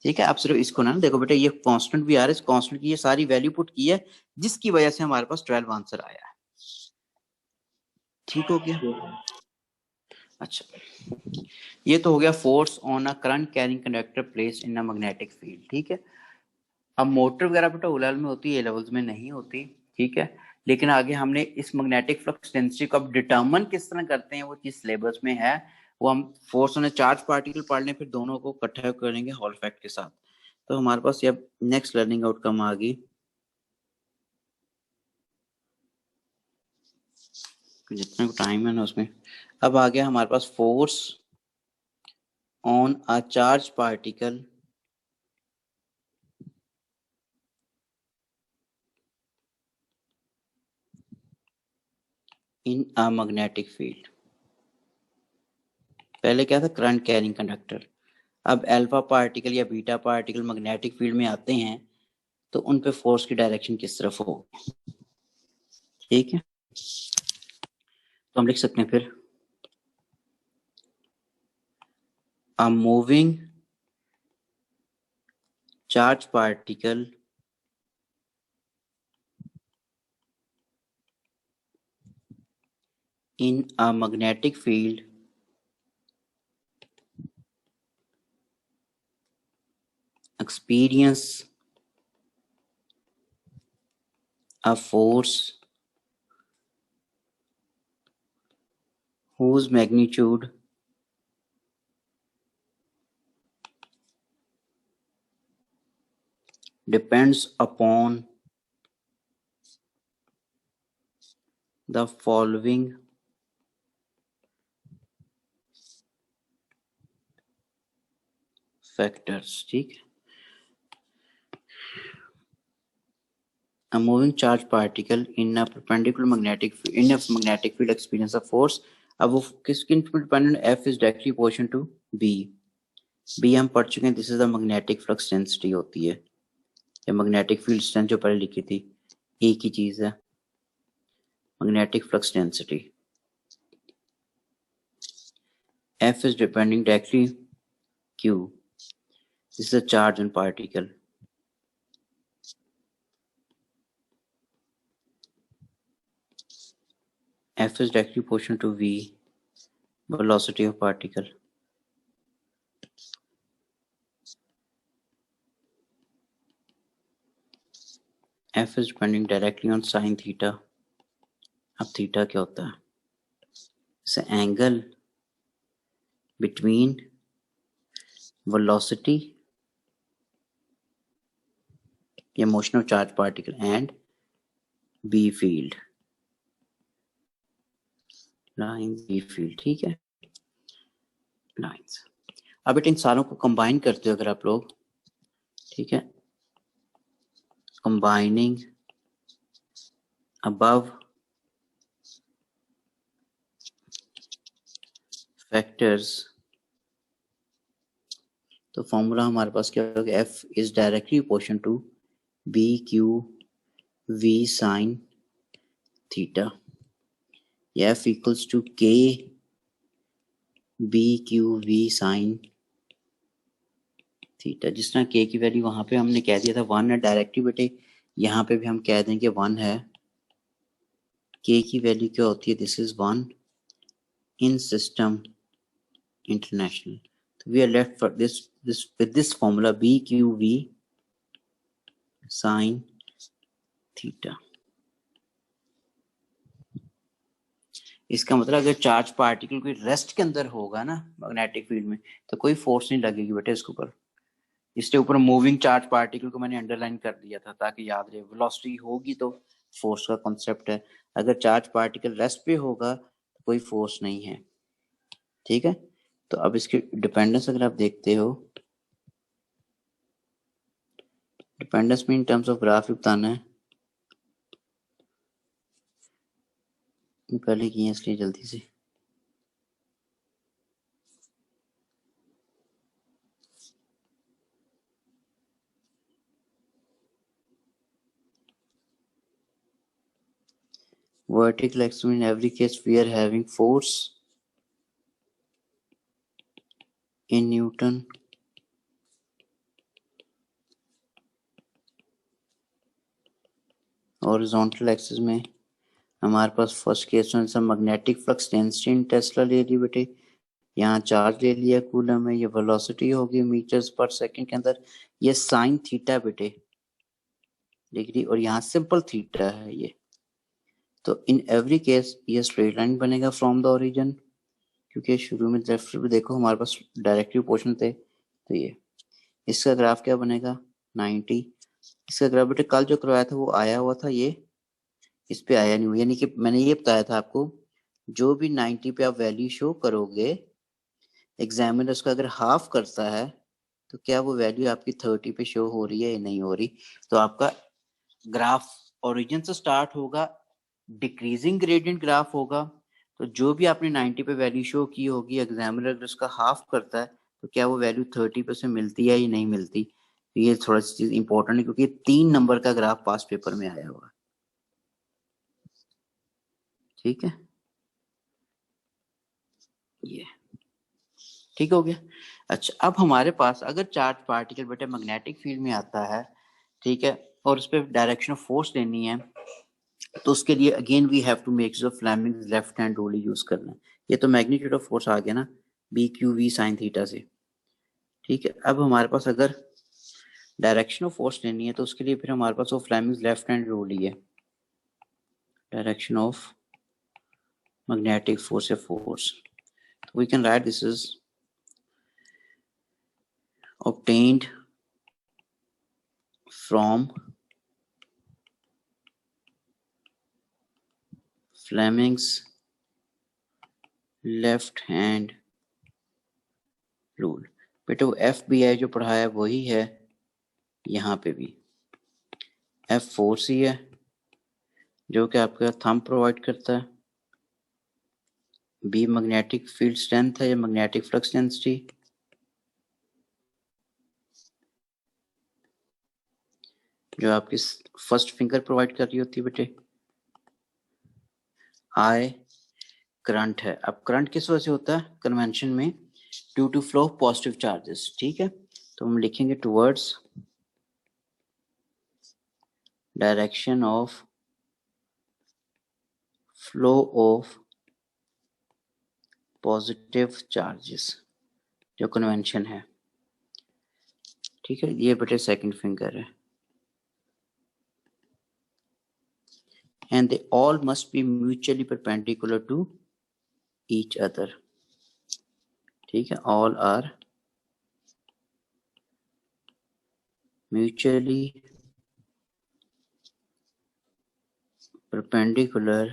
ठीक है। आप सिर्फ इसको ना देखो बेटा, ये कांस्टेंट भी आ रहा है, इस कांस्टेंट की ये सारी वैल्यू पुट की है जिसकी वजह से हमारे पास 12 आंसर आया है, ठीक हो गया। अच्छा, ये तो हो गया force on a current carrying conductor place in a magnetic field, ठीक है। अब मोटर वगैरह बेटा ओ लेवल में होती है, ए लेवल्स में नहीं होती, ठीक है। लेकिन आगे हमने इस मैग्नेटिक फ्लक्स डेंसिटी को अब डिटरमिन किस तरह करते हैं वो चीज सिलेबस में है, वो हम फोर्स ऑन चार्ज पार्टिकल पढ़ लें फिर दोनों को इकट्ठा करेंगे हॉल फैक्ट के साथ। तो हमारे पास ये अब नेक्स्ट लर्निंग आउटकम आ गई, जितना टाइम है ना उसमें। अब आ गया हमारे पास force on a charge particle in a magnetic field. पहले क्या था, करंट कैरिंग कंडक्टर। अब अल्फा पार्टिकल या बीटा पार्टिकल मैग्नेटिक फील्ड में आते हैं तो उन पे फोर्स की डायरेक्शन किस तरफ होगी, ठीक है। तो हम लिख सकते हैं फिर a moving charge particle in a magnetic field experience a force whose magnitude depends upon the following factors, ठीक है। A moving charge particle in a perpendicular magnetic in a magnetic field experience a force। अब वो किसके dependent, F is directly proportional to B। B हम पढ़ चुके हैं, this is the magnetic flux density होती है, या मैग्नेटिक फील्ड स्ट्रेंथ जो पहले लिखी थी, एक ही चीज है, magnetic flux density. F is depending directly Q, this is a charge on particle। F is directly proportional to V, velocity of particle. F is depending directly on sin theta. अब theta क्या होता है? It's angle between velocity या motion of charge particle and B field, lines B field, ठीक है, lines. अब बेटा इन सारों को कंबाइन करते हो अगर आप लोग, ठीक है, कंबाइनिंग above factors, तो फॉर्मूला हमारे पास क्या होगा? F is directly proportional to B Q V sin theta. F equals to K B Q V sin theta. जिस तरह K की वैल्यू वहां पे हमने कह दिया था 1 है डायरेक्टली बेटे, यहाँ पे भी हम कह देंगे 1 है. K की वैल्यू क्या होती है? This is 1 in system international. तो we are left for this with this formula BQV sin theta. इसका मतलब अगर चार्ज पार्टिकल कोई रेस्ट के अंदर होगा ना मैग्नेटिक फील्ड में, तो कोई फोर्स नहीं लगेगी बेटे इसके ऊपर. इसके ऊपर मूविंग चार्ज पार्टिकल को मैंने अंडरलाइन कर दिया था ताकि याद रहे. वेलोसिटी होगी तो फोर्स का कॉन्सेप्ट है. अगर चार्ज पार्टिकल रेस्ट पे होगा तो कोई फोर्स नहीं है. ठीक है, तो अब इसकी डिपेंडेंस अगर आप देखते हो, डिपेंडेंस में इन टर्म्स ऑफ ग्राफ बताना है. पहले किए इसलिए जल्दी से. Vertical axis, in every case we are having force in Newton. Horizontal axis में हमारे पास फर्स्ट केस में सब magnetic flux density in Tesla ले ली बेटे, यहाँ चार्ज ले लिया कूलम में, ये वेलोसिटी होगी मीटर्स पर सेकंड के अंदर, ये साइन थीटा बेटे डिग्री, और यहाँ सिंपल थीटा है ये. तो इन एवरी केस ये स्ट्रेट लाइन बनेगा फ्रॉम द ओरिजिन, क्योंकि शुरू में लेफ्ट पे देखो हमारे पास डायरेक्टली पोर्शन थे. तो ये इसका ग्राफ क्या बनेगा? 90. इसका ग्राफ बेटे कल जो करवाया था वो आया हुआ था, ये इस पे आया नहीं हुआ. यानी कि मैंने ये बताया था आपको, जो भी 90 पे आप वैल्यू शो करोगे, एग्जामिनर उसका अगर हाफ करता है तो क्या वो वैल्यू आपकी 30 पे शो हो रही है या नहीं हो रही. तो आपका ग्राफ ओरिजिन से स्टार्ट होगा, डिक्रीजिंग ग्रेडियंट ग्राफ होगा. तो जो भी आपने 90 पे वैल्यू शो की होगी, एग्जामिनर अगर उसका हाफ करता है तो क्या वो वैल्यू 30 पे से मिलती है या नहीं मिलती. तो ये थोड़ा सी चीज इंपॉर्टेंट है, क्योंकि 3 नंबर का ग्राफ पास पेपर में आया हुआ. ठीक है, ये ठीक हो गया. अच्छा, अब हमारे पास अगर चार्ज पार्टिकल बेटे मैग्नेटिक फील्ड में आता है, ठीक है, और उस पर डायरेक्शन ऑफ फोर्स लेनी है, तो उसके लिए again we have to make use of Fleming's left hand rule use करना है. ये तो मैग्नीट्यूड ऑफ फोर्स आ गया ना, B Q V sine theta से. ठीक है, अब हमारे पास अगर डायरेक्शन ऑफ फोर्स लेनी है तो उसके लिए फिर हमारे पास वो फ्लेमिंग्स लेफ्ट हैंड रूल ही है. डायरेक्शन ऑफ मैग्नेटिक फोर्स या force, we can write this is obtained from Fleming's left hand rule. बेटे वो FBI जो पढ़ाया है वही है यहाँ पे भी. F फोर्स ही है जो कि आपका थंब प्रोवाइड करता है. B मैग्नेटिक फील्ड स्ट्रेंथ है या मैग्नेटिक फ्लक्स डेंसिटी. जो आपकी फर्स्ट फिंगर प्रोवाइड कर रही होती है बेटे. I करंट है. अब करंट किस वजह से होता है कन्वेंशन में? Due to flow of positive charges. ठीक है, तो हम लिखेंगे towards direction of flow of positive charges जो कन्वेंशन है, ठीक है। ये बेटे सेकंड फिंगर है, and they all must be mutually perpendicular to each other, ठीक है। all are mutually perpendicular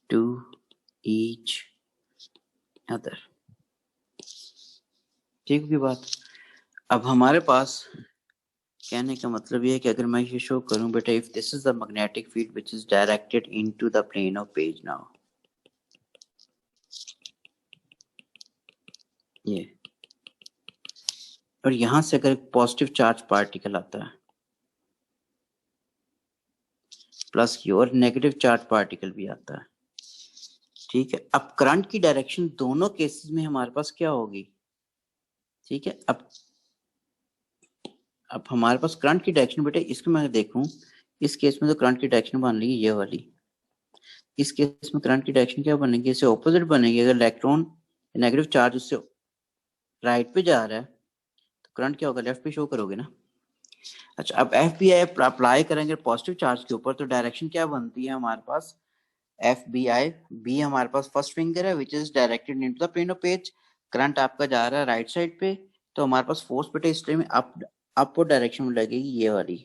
to each other, ठीक है बात। अब हमारे पास कहने का मतलब ये है कि अगर मैं ये शो करूं बेटा, if this is the magnetic field which is directed into the plane of page, now ये, और यहां से अगर पॉजिटिव चार्ज पार्टिकल आता है प्लस की और नेगेटिव चार्ज पार्टिकल भी आता है, ठीक है। अब करंट की डायरेक्शन दोनों केसेस में हमारे पास क्या होगी, ठीक है। अब हमारे पास करंट की डायरेक्शन बेटा, इसको मैं देखूं, इस केस में तो करंट की डायरेक्शन बन रही है ये वाली, इस केस में करंट की डायरेक्शन क्या बनेगी, इससे ऑपोजिट बनेगी। अगर इलेक्ट्रॉन नेगेटिव चार्ज उससे राइट पे जा रहा है तो करंट क्या होगा, लेफ्ट पे शो करोगे ना। अच्छा, अब FBI अप्लाई करेंगे पॉजिटिव चार्ज के ऊपर तो डायरेक्शन क्या बनती है हमारे पास, FBI, बी हमारे पास फर्स्ट फिंगर है which is directed into the plane of page, current आपका जा रहा है राइट साइड पे, तो हमारे पास फोर्स बेटे इस टाइम में अपवर्ड डायरेक्शन में लगेगी ये वाली।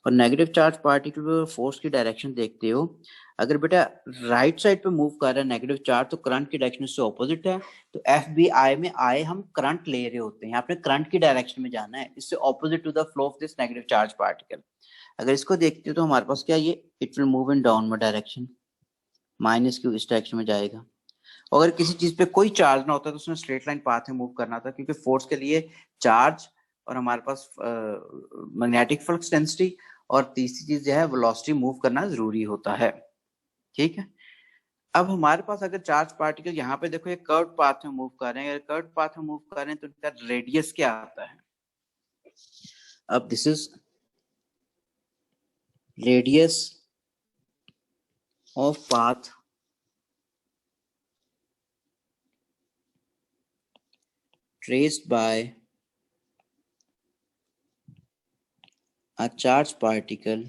और नेगेटिव चार्ज पार्टिकल पे फोर्स की डायरेक्शन देखते हो, अगर बेटा राइट साइड पे मूव कर रहा है नेगेटिव चार्ज तो करंट की डायरेक्शन इससे ऑपोजिट है, तो FBI में आए हम करंट ले रहे होते हैं, आपने करंट की डायरेक्शन में जाना है, इससे opposite to the flow of this negative charge particle. अगर इसको देखते हो तो हमारे पास क्या, ये it will move in downward direction, minus Q इस डायरेक्शन में जाएगा। अगर किसी चीज पे कोई चार्ज ना होता तो उसमें स्ट्रेट लाइन पाथ में मूव करना था, क्योंकि फोर्स के लिए चार्ज और हमारे पास मैग्नेटिक फ्लक्स डेंसिटी और तीसरी चीज जो है वेलोसिटी मूव करना जरूरी होता है, ठीक है। अब हमारे पास अगर चार्ज पार्टिकल यहाँ पे देखो ये कर्व पाथ में मूव कर रहे हैं, अगर कर्व पाथ में मूव कर रहे हैं तो इनका रेडियस क्या आता है, अब this is radius of path traced by a charged particle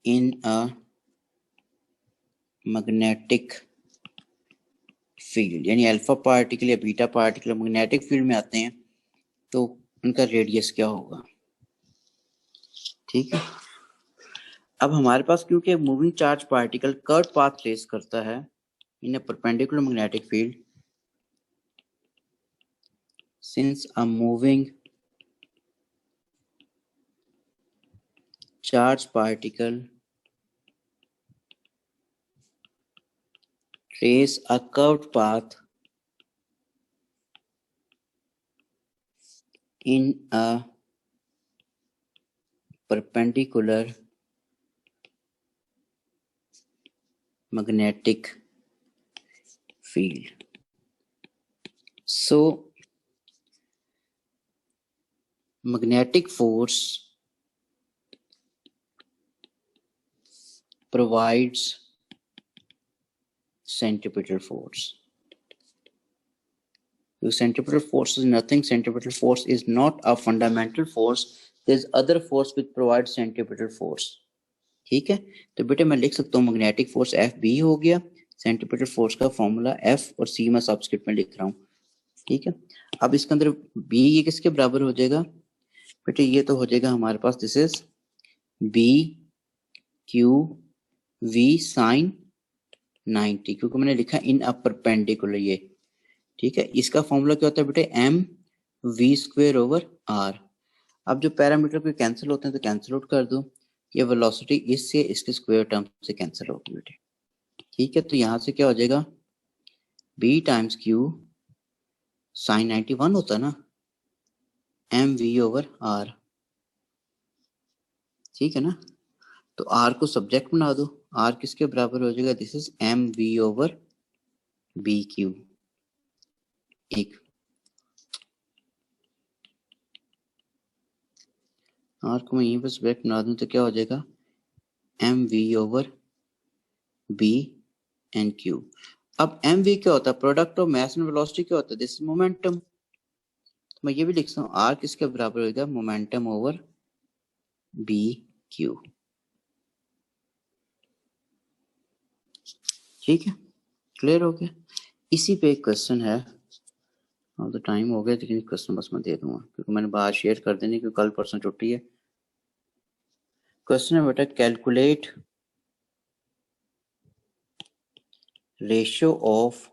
in a magnetic field, यानी अल्फा पार्टिकल या बीटा पार्टिकल मैग्नेटिक फील्ड में आते हैं तो उनका रेडियस क्या होगा, ठीक है। अब हमारे पास क्योंकि moving charge particle curve path trace करता है in a perpendicular magnetic field, since a moving charge particle trace a curved path in a perpendicular magnetic field, so magnetic force provides centripetal force. So centripetal force is nothing, centripetal force is not a fundamental force, there is other force which provides centripetal force, ठीक है। तो बेटे मैं लिख सकता हूँ magnetic force FB हो गया, सेंट्रीपिटल फोर्स का फॉर्मूला F और C मैं सबस्क्रिप्ट में लिख रहा हूँ, ठीक है। अब इसके अंदर B ये किसके बराबर हो जाएगा बेटे, ये तो हो जाएगा हमारे पास दिस इज BQV साइन 90, क्योंकि मैंने लिखा इन अ परपेंडिकुलर ये, ठीक है। इसका फॉर्मूला क्या होता है बेटे, mv²/r। अब जो पैरामीटर कोई कैंसिल होते हैं तो कैंसिल आउट कर दो, ये वेलोसिटी इससे इसके स्क्वायर टर्म से कैंसिल होगी बेटे, ठीक है। तो यहाँ से क्या हो जाएगा, B टाइम्स Q साइन 91 होता है ना, mv/r, ठीक है ना। तो R को सब्जेक्ट बना दो, R किसके बराबर हो जाएगा, दिस इज mv/bq, एक आर को मैं यहीं पर सब्जेक्ट बना दूं तो क्या हो जाएगा, M V over B and Q. अब एम वी क्या होता है, product of mass and velocity क्या होता है, दिस मोमेंटम। तो मैं ये भी लिख सकता हूँ आर किसके बराबर होगा, मोमेंटम ओवर बी क्यू। ठीक है, क्लियर हो गया। इसी पे एक क्वेश्चन है, अब तो टाइम हो गया लेकिन क्वेश्चन बस मैं दे दूंगा क्योंकि मैंने बाहर शेयर कर देनी क्योंकि कल परसों छुट्टी है। क्वेश्चन है बेटा, calculate ratio of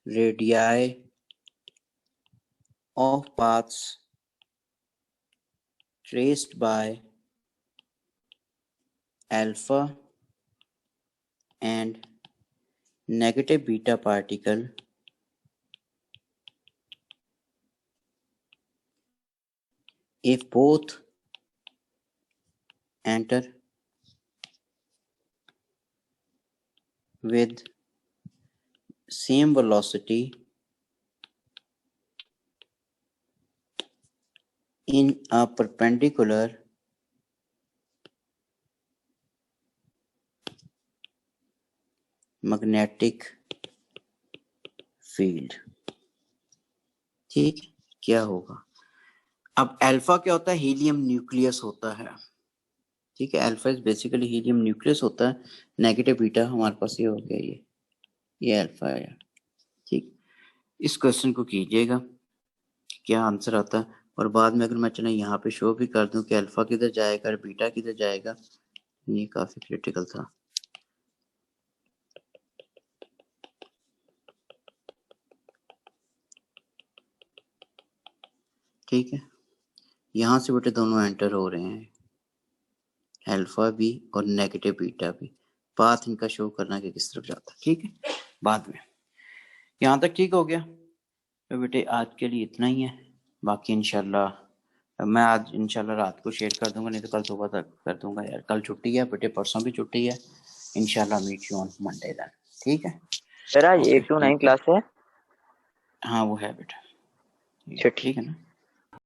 radii of paths traced by alpha and negative beta particle if both enter with same velocity in a perpendicular magnetic field। ठीक, क्या होगा। अब अल्फा क्या होता है, हीलियम न्यूक्लियस होता है। ठीक है, alpha is basically helium nucleus होता है, नेगेटिव बीटा हमारे पास ये हो गया, ये अल्फा है। ठीक, इस क्वेश्चन को कीजिएगा क्या आंसर आता है, और बाद में अगर मैं चले यहाँ पे शो भी कर दूं कि अल्फा किधर जाएगा और बीटा किधर जाएगा, ये काफी क्रिटिकल था। ठीक है, यहाँ से बेटे दोनों एंटर हो रहे हैं, अल्फा भी और नेगेटिव बीटा भी। पाथ इनका शो करना कि किस तरफ जाता है। ठीक है, बाद में। यहाँ तक ठीक हो गया। तो बेटे आज के लिए इतना ही है, बाकी इंशाल्लाह मैं आज इंशाल्लाह रात को शेयर कर दूंगा, नहीं तो कल सुबह तक कर दूंगा यार। कल छुट्टी है बेटे, परसों भी छुट्टी है। इंशाल्लाह meet you on Monday then. ठीक है सर आज 8 to 9 क्लास है। हाँ वो है बेटा, ठीक है ना।